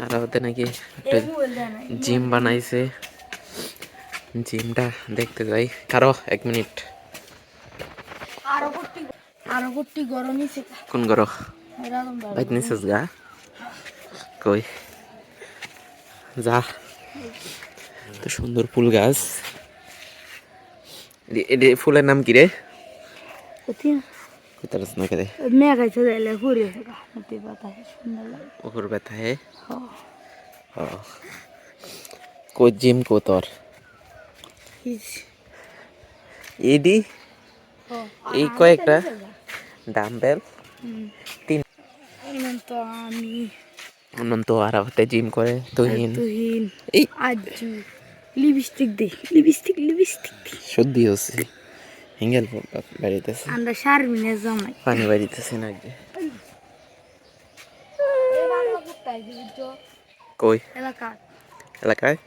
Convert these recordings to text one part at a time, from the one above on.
আর ওদের নাকি একটা জিম বানাইছে, জিমটা দেখতে যাই। কারো 1 মিনিট। কোন গরো বাইক নিছিস গা? কই যা, তো সুন্দর ফুল গাছ। এটি ফুলের নাম কি রে? কোথায় না কে ওপর ব্যথা হে। কই জিম কো তোর এডি এই কয়েকটা ডাম্বেল তিন অনন্ত আর হতে জিম করে তুহিন এই লিপস্টিক দে, লিপস্টিক সর্দি হচ্ছে, হিঙ্গেল বাড়িতেছে, আমরা শারমিনে জমাই পানি বাড়িতেছে না যে। কই এলাকা এলাকায়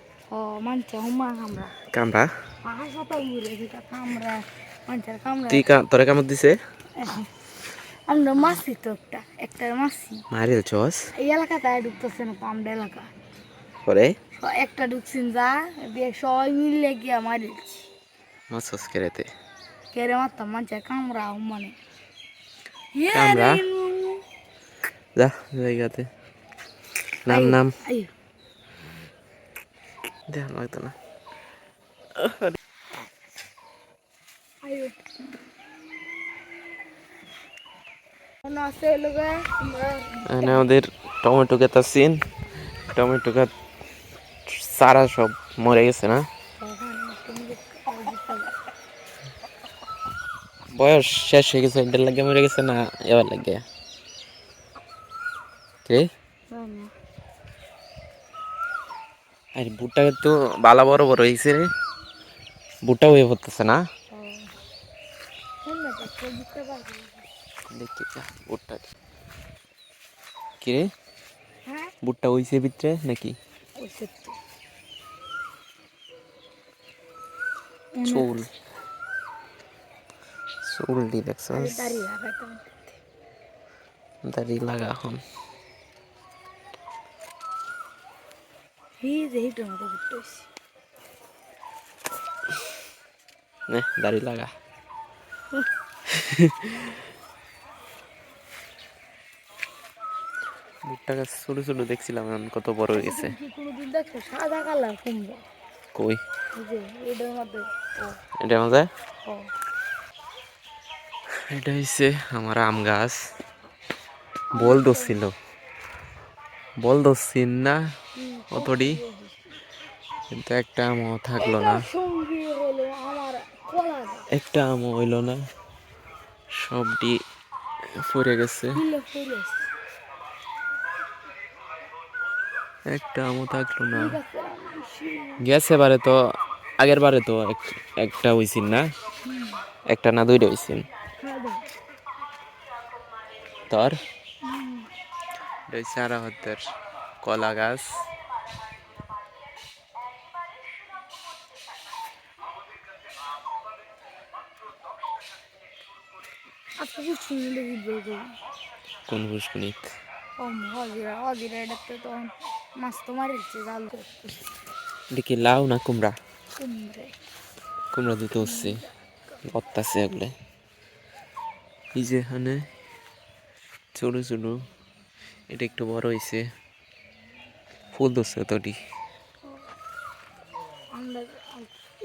মানছে হুমা আমরা কামড়া? হাসপাতাল ঘুরে সেটা কামড়া মানুষের কামড়া তুই তোরে কামড় দিছে? আমরা মাসি তো একটা মাসি মারিল চস এই এলাকাতে ঢুকতেছে না, আমরা এলাকা পরে একটা ঢুকছেন যা দিয়ে সবাই মিললে গিয়া মারিলছি। মাছস কেরেতে কেড়ে মারতাম মানুষের কামড়া মানে কামড়া যা জায়গাতে নাম নাম দেখ লাগতো না। আমাদের টমেটো গাছ সিন, টমেটো গাছ সারা সব মরে গেছে না, বয়স শেষ হয়ে গেছে, এটার লাগে মরে গেছে না এবার লাগে কে? আর ভুট্টা তো বালা বড় বড় হয়েছে রে, ভুট্টা হয়ে পড়তেছে না দেখতে ভুট্টা কি রে? ভুট্টা হইছে ভিতরে নাকি? চুল চুল দি দেখছ, দাড়ি লাগা এখন নে দাড়ি লাগা। ভুট্টা গাছ ছোট ছোট দেখছিলাম, এখন কত বড় হয়ে গেছে। সাদা কালার কুমড়া কই এটার মধ্যে এটা মজা, এটা হচ্ছে আমার আম গাছ। বল ধরছিল, বল ধরছিন না অতটি, কিন্তু একটা আমও থাকলো না, একটা আমও হইল না, সবটি পড়ে গেছে, একটা আমও থাকলো না। গেছে বারে তো, আগের বারে তো একটা হইছিল না, একটা না দুইটা হইছিল তোর। সারা হতের কলা গাছ, কোন পুষ্কনিত মাছ তো মারিছে জাল দেখি লাউ না কুমড়া? কুমড়া দিতে হচ্ছে বত্তাছে এগুলো, এই যে এখানে ছোট ছোট, এটা একটু বড় হয়েছে, ফুল ধরছে তোটি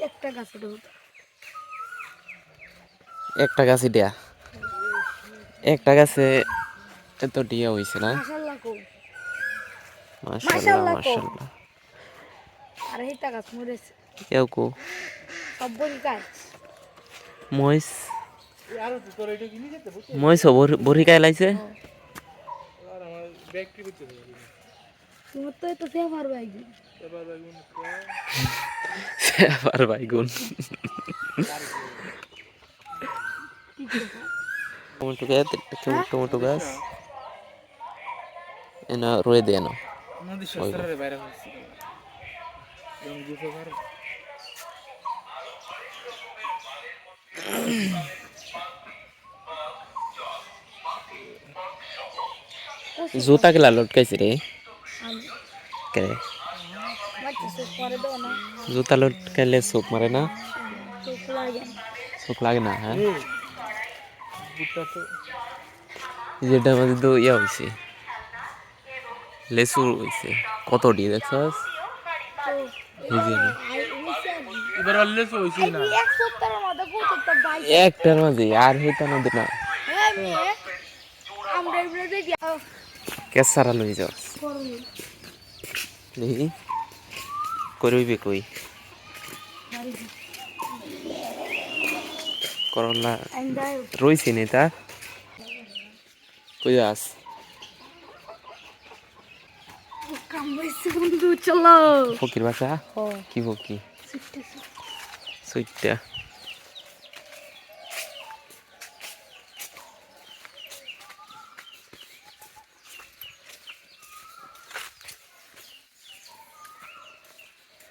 একটা গাছে একটা গাছে দেয়া, একটা গাছে এত ডিয়া হয়েছে না, মাশাআল্লাহ মাশাআল্লাহ। আর এইটা গাছ মরেছে কেউ কো সব বড়ি গাছ মহিষ, মহিষ বড়ি গায়ে লাইছে। তোমার তো এত ফেভার বাইক আর বাইগুন টমেটো গাছ, টমেটো গাছ এনা রয়ে দেয় না জুতা গেলা লটকাইছে রে, লটকে বাচ্চা চোখ করে দাও না জুতা লটকাইলে চোখ মারে না চোখ লাগে না চোখ লাগে না হ্যাঁ যেটা আমাদের তো ইয়া হয়েছে লেসু হয়েছে কত ডি দেখছস এই যে নে। এবার অল্লে হইছে না এক সপ্তাহের মধ্যে প্রত্যেকটা বাইক একটার মাঝে আর হেটা নদী না আমরা এগুলো দেখি কেসারা লই যাও দেখি করবি কই করলা রইছে নি তা কই যাস কামড়াইছে বন্ধু চলো ফকির বাসা কি ফকি সুইটটা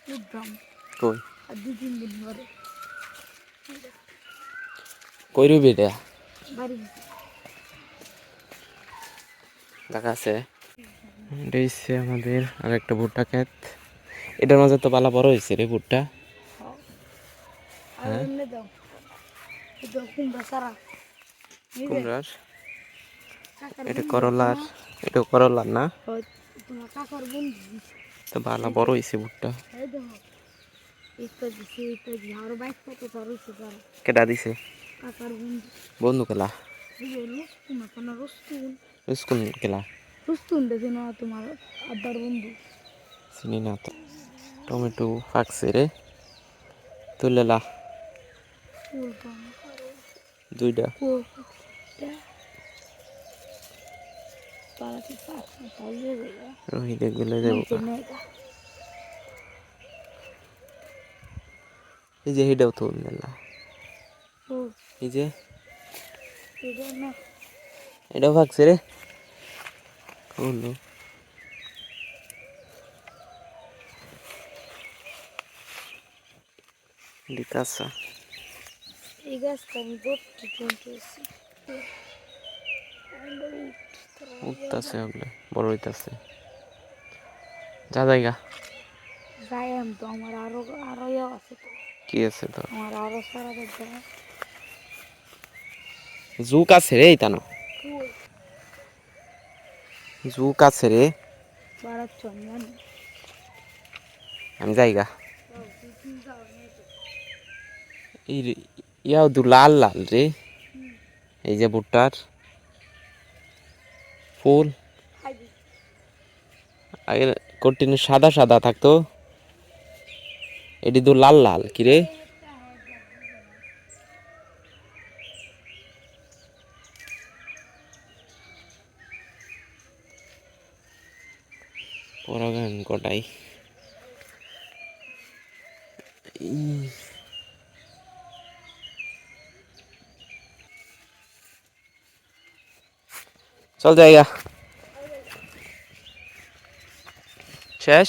বুঝলাম কই আর 2-3 দিন পরে কই রইবি এটা বাড়ি দেখা আছে এটা হচ্ছে আমাদের আর একটা ভুট্টা ক্ষেত এটার মাঝে তো পালা বড় হয়েছে রে ভুট্টা আর এমনি দাও এটা কুমড়া সারা কুমড়ার এটা করলার এটা করলার না তোমার কাকার বন্ধু তো পালা বড় হয়েছে ভুট্টা এই দেখো এটা দিছে এটা দিয়ে আরো বাইক কত তার হয়েছে তার কেটা দিছে কাকার বন্ধু বন্ধু কেলা এই যে রুস্তুন এখন রুস্তুন স্কুল কেলা রুস্তুন দেখে না তোমার আব্বার বন্ধু চিনি না তো টমেটো পাকছে রে তুলেলা ফুল পাম দুইটা ফুল পালাতে পাস না তাহলে রোহিত গুলো দেবো এই যে হেটাও তো নেলা এই যে এটাও পাকছে রে হলো লিকাসা এই গাছটা আমি ধরতে চলতেছি উঠতেছে ওগুলো বড় হইতাছে যা জায়গা যাই আমি তো আমার আরো আরো ইয়ে আছে তো কি আছে তোর আমার আরো সারা দেখতে জুক আছে রে ইতানো জুক আছে রে বাড়াচ্ছ আমি জানি আমি জায়গা এই ইয়াও দু লাল লাল রে এই যে ভুট্টার ফুল আগে কন্টিনিউ সাদা সাদা থাকতো এটি তো লাল লাল কি রে পরাগান কটাই চল জায়গা শেষ